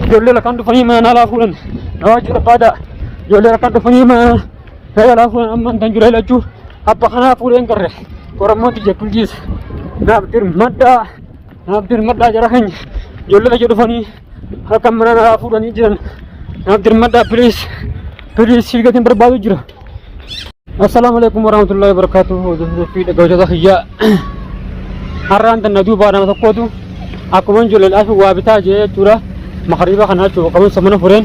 ijoollee lakaan dhufanii mana alaa fuudhan nama jira baada ijoollee lakaan dhufanii mana alaa fuudhan amma tan jira lachuu abba kanaa fuudheen garre Oromooti jechuunis naaf dirmadhaa jara keenya ijoollee lachuu dhufanii halkan mana alaa fuudhanii jiran naaf dirmadhaa please silgatiin barbaadu jira. Assalamualaikum warahmatullahi wabarakatuh. Fi dhaggeeffattoota xiyyaa har'aan tan duubaa nama tokkootu akkuma ijoollee laafi waa bitaa jee jechuudha. Makariba kana jechuudha qaban samana fureen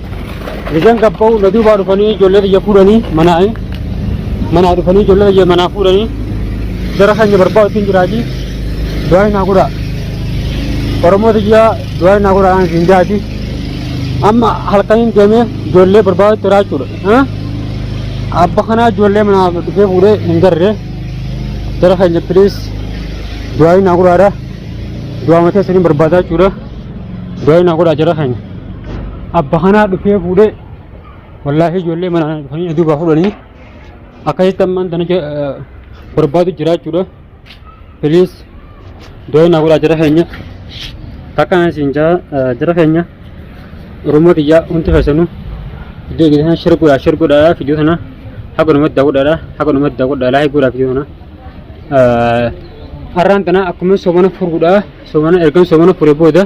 rijaan gabba'u na duubaa dhufanii ijoollee xiyya fuudhanii manaa dhufanii ijoollee xiyya manaa fuudhanii jara keenya barbaadu ittiin jiraati. Du'aa naa godhaa Oromoo xiyyaa du'aa naa godhaa aan siin jaati. Amma halkaniin deemee ijoollee barbaadu jira jechuudha. Abba kana ijoollee manaa dhufee fuudhee hin garree jara keenya please du'aa naa godhaadha. Du'aa mataa isaanii barbaadaa jechuudha. Du'aa naa godhaa jara keenya. Abba kana dhufee fuudhee wallaahi ijoollee manaa dhufanii duubaa fuudhanii akkasitti ammaan tana barbaadu jira jechuudha. Please du'aa naa godhaa jara keenya. Takkaan siin jara keenya Oromoo xiyyaa hundi feesanu iddoo gidduu shirguudhaa fiduu sana haga namatti daawwadhaa laayii godhaa fiduu sana har'aan tana akkuma soomana furuudhaa ergan soomana furee booda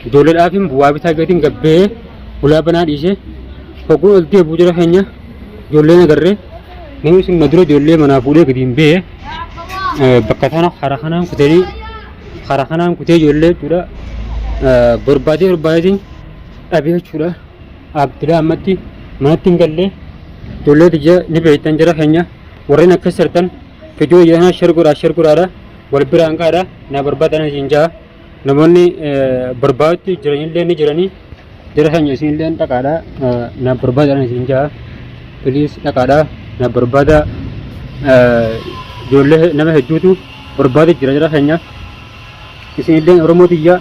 ijoolleedhaaf bu'aa bitaa gatiin gabbee ulaa banaa dhiisee hogguu ol deebuu jara keenya ijoolleen agarree namni sun na dura ijoollee manaa fuudhee gadi hin bee bakka tana hara kanaan kutee ijoollee jechuudha barbaadeetiin dhabee jechuudha. Abdiidhaa ammatti manatti hin galle ijoollee xiyya ni beektan jara keenya warreen akkas jirtan fiduu jedhana shirguudhaadha wal biraan qaadha na barbaadan isin jaa namoonni barbaadutti jiranillee ni jiranii jara keenya isinillee dhaqaadha na barbaadan isin jaa please dhaqaadha na barbaada ijoollee nama hedduutu barbaadu jira jara keenya isinillee Oromoo xiyya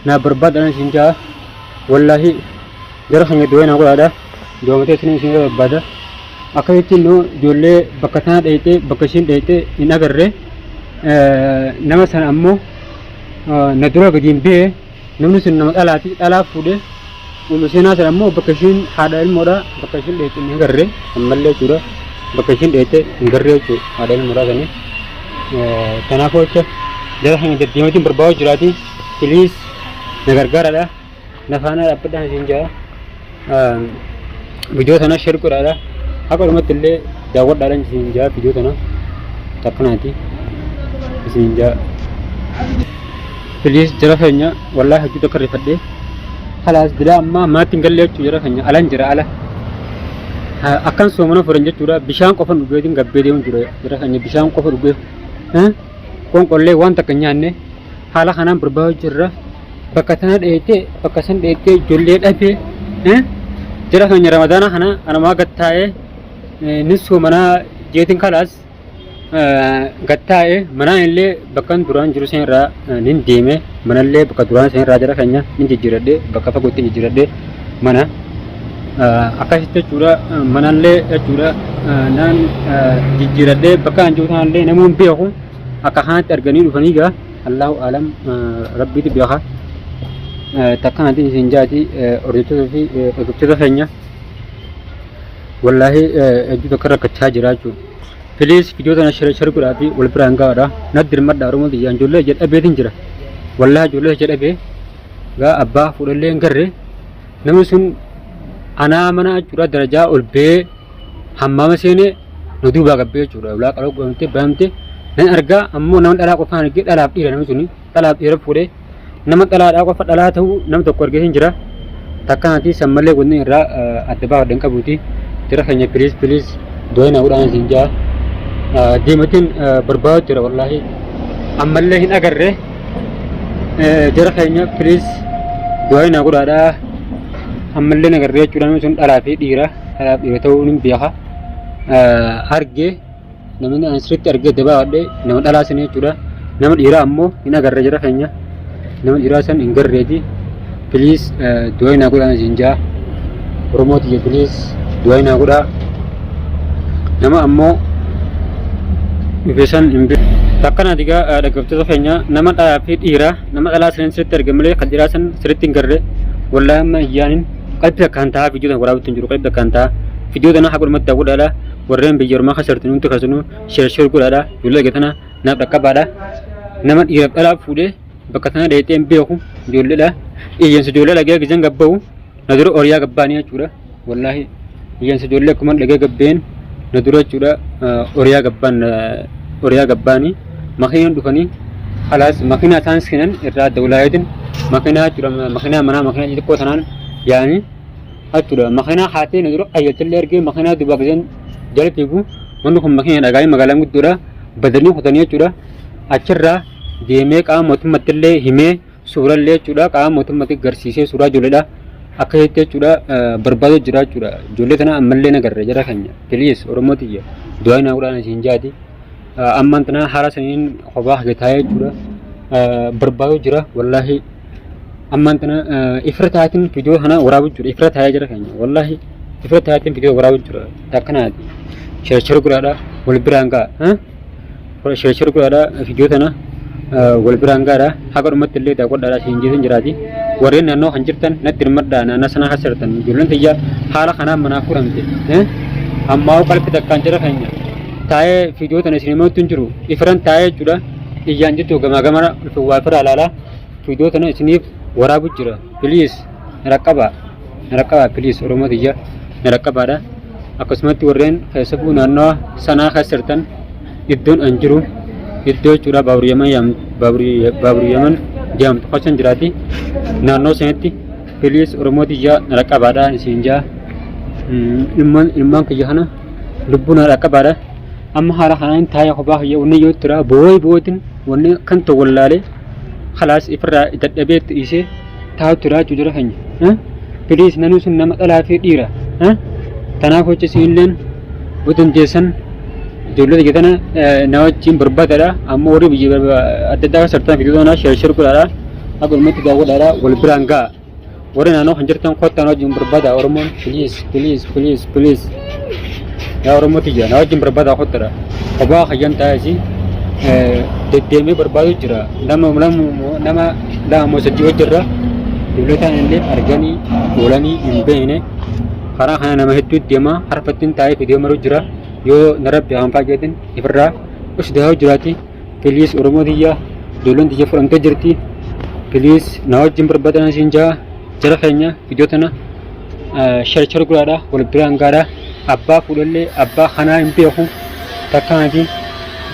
na barbaadan isin jaa wallahi jara keenya du'aa naa godhaadha. Doomatee isin barbaada akkasitti nu ijoollee bakka tana dheeyitee bakka ishiin dheeyitee hin agarree nama sana ammoo na dura gadi hin bee namni sun nama dhalaa fuudhee seenaa sana ammoo bakka ishiin haadha ilmoodha bakka ishiin dheeyitee hin agarree ammallee jechuudha bakka ishiin dheeyitee hin garree jechuudha haadha ilmoodha sanii kanaafuu jecha jara keenya deddeematiin barbaadu jiraati please na gargaaradha na faana dhaabbadhaan isin jaa video sana share godhaadha akka dhumatti illee daawwadhaadhaan isin jaa video sana takkanaati isin jaa please jara keenya wallaahi hojii tokko rifadhee halaas dilaa ammaa maatti hin galle jechuu jara keenya alan jira ala akkan soomana furan jechuudha bishaan qofa dhugeetiin gabbee deemu jira jara keenya bishaan qofa dhugee qonqollee waan takka nyaanne haala kanaan barbaadu jirra bakka tana dheeyitee bakka san dheeyitee ijoollee dhabee jara keenya ramadaana kana anamaa gattaa'ee nin soomanaa jeetiin kalaas gattaa'ee manaan illee bakkan duraan jiru seen irraa nin deeme manallee bakka duraan seen irraa jara keenya nin jijjiiradhee bakka fagootti jijjiiradhee mana akkasitti jechuudha manallee jechuudha naan jijjiiradhee bakka an jiru sanallee namoonni beeku akka kanatti arganii dhufanii gaa Allahu alam rabbiitu beeka. Takkanatti isin jaati hordoftoota keenya wallaahi hedduu tokko rakkachaa jira jechuudha. Please video kana share godhaa fi wal biraan gahaadha. Natti dirmadhaa Oromoo xiyyaa ijoollee jedhabeetiin jira. Wallaahi ijoollee jedhabee gaa abbaa fuudhallee hin garree namni sun anaa mana jechuudha darajaa ol bee hammaama seenee nu duubaa gabbee jechuudha. Ulaa qaloo godhamtee banamtee nan argaa ammoo nama dhalaa qofaan argee dhalaaf dhiira namni suni dhalaaf dhiira fuudhee nama dhalaadhaa qofa dhalaa ta'uu nama tokko argee hin jira takkanatti sammallee godhanii irraa adda baafadhan qabuuti jara keenya please du'aa naa godhaa isin jaa deematiin barbaadu jira wallaahi ammallee hin agarree jara keenya please du'aa naa godhaadha ammallee hin agarree jechuudha namni sun dhalaa fi dhiira ta'uu ni beeka argee namni asirratti argee adda baafadhee nama dhalaa sanii jechuudha nama dhiiraa ammoo hin agarree jara keenya nama dhiiraa san hin garreeti please du'aa naa godhaa isin jaa Oromoo xiyya please du'aa naa godhaa nama ammoo dhufeessan hin beeku takkanaati gaa dhaggeeffattoota keenya nama dhalaa fi dhiiraa nama dhalaa san sirriitti arge malee kan dhiiraa san sirriitti hin garree والله ما يعني قلبك كانت فيديو ده ورابط تنجرو قلبك كانت فيديو ده أنا حقول متى أقول على ورين بيجر ما خسرت نونت خسرنو شير قول على يقول لك أنا نبرك بعدا نما يبقى فوده بكتنا ديتين بيوكم يقول لا إيه سجول لا جاك جنگ بو ندرو أوريا قبانية شورا والله إيه سجول لكم من لقى قبين ندرو شورا أوريا قباني مخين دفني خلاص مخينا تانس كنن إراد دولايدن مخينا شورا مخينا منا مخينا جد كوتنان يعني هتورا مخينا خاتي ندرو أيه تلير كي مخينا دباغزن جالت يبو منكم مخينا دعاي مقالم قدرا بدلني خدانية شورا أشرا deemee qaama mootummaatti illee himee suuraa illee jechuudha qaama mootummaatti garsiisee suuraa ijoolleedha akka jettee jechuudha barbaadu jira jechuudha ijoollee tana ammallee nagarre jara keenya piliis oromooti ija du'aa naa godhaan isiin jaati ammaan tana haala saniin kophaa hagataayee jechuudha barbaadu jira wallaahi ammaan tana ifra taatiin viidiyoo kana waraabu jechuudha ifra taayee jara keenya wallaahi ifra taatiin viidiyoo waraabu jechuudha takkanaati shirshir guddaadha wal biraan ga'a shirshir guddaadha viidiyoo tana والبرانغارا حقر متللي دا قدرا سينجيسن جراتي ورين نانو خنجرتن نتر مدا نانا سنا خسرتن جولن تيا حالا خنا منافورمتي اما قلب تكان جرا خنيا تاي فيديو تن سينما تنجرو افرن تاي جودا يانجي تو غما غما وافر علالا فيديو تن سنيف ورابو جرا بليز رقبا بليز رومو تيا رقبا دا اكسمت ورين فيسبو نانو سنا خسرتن يدون انجرو iddoo jechuudha baaburi yaman jedhamtu qosan jiraati naannoo sanatti piliis oromooti ija raqqabaadha isiin jaa ilmaan kiyya kana lubbuun raqqabaadha amma haala kanaan taa'ee kophaa kiyya wanni yoo tura boo'ootiin wanni kan ta'u wallaalee khalaas ifirraa dadhabee dhiisee taa'u tura jira keenya piliis nanuu sun nama dhalaa fi dhiira tanaaf hojjesiinleen butunjeessan ijoollee jettana nama wajjin barbaadadha amma warri biyya adda addaa sartaan fiduudhaan shirshir godhaadha akka ummatti daawwadhaadha wal biraan ga'a warri naannoo kan jirtan kottaan wajjin barbaada oromoon piliis yaa oromooti jira na wajjin barbaada kottadha kophaa hayyan taa'esi deddeemee barbaadu jira nama lama sadii wajjirra dubletaan illee arganii oolanii hin beekne karaa kana nama hedduu deema harfattiin taa'ee fidee maruu jira yoo narabbi hanfaa jeetin ifirraa usdaa jiraati piliis oromoo tiyya ijoolleen tiyya fudhamtee jirti piliis na wajjin barbaadan siin jaa jara keenya viidiyoo tana shirshir godhaadha wal biraan gaadha abbaa fuudhallee abbaa kanaa hin beeku takkaanati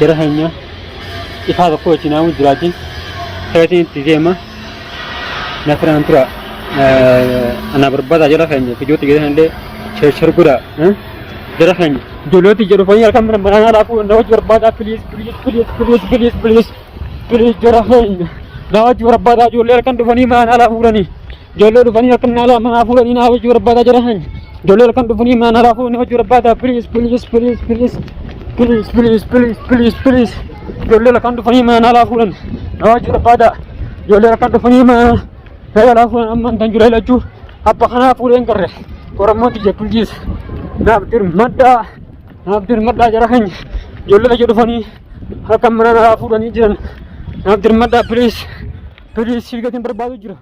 jara keenya ifaa tokko wajjin naamu jiraati ta'eetiin itti deema na firaan tura ana barbaadaa jara keenya viidiyoo tiyya illee shirshir godhaa jara keenya ijoolleetti jedhu fayyaa harka manaa laafuu na wajji barbaadaa piliis jara keenya na wajji barbaadaa ijoollee harkan dhufanii manaa laafuudhanii ijoollee dhufanii harkan manaa fuudhanii na wajji barbaadaa jara keenya ijoollee harkan dhufanii manaa laafuudhanii na wajji barbaadaa piliis ijoollee harkan dhufanii manaa laafuudhanii na wajji barbaadaa ijoollee harkan dhufanii manaa laafuudhanii amma tan jira ilachuu abba kanaa fuudheen garre oromooti jechuujiis naabdir maddaa jara keenya ijoollee jedhu fanii harka manaa fuudhanii jiran naabdir maddaa piliis fiigatiin barbaadu jira.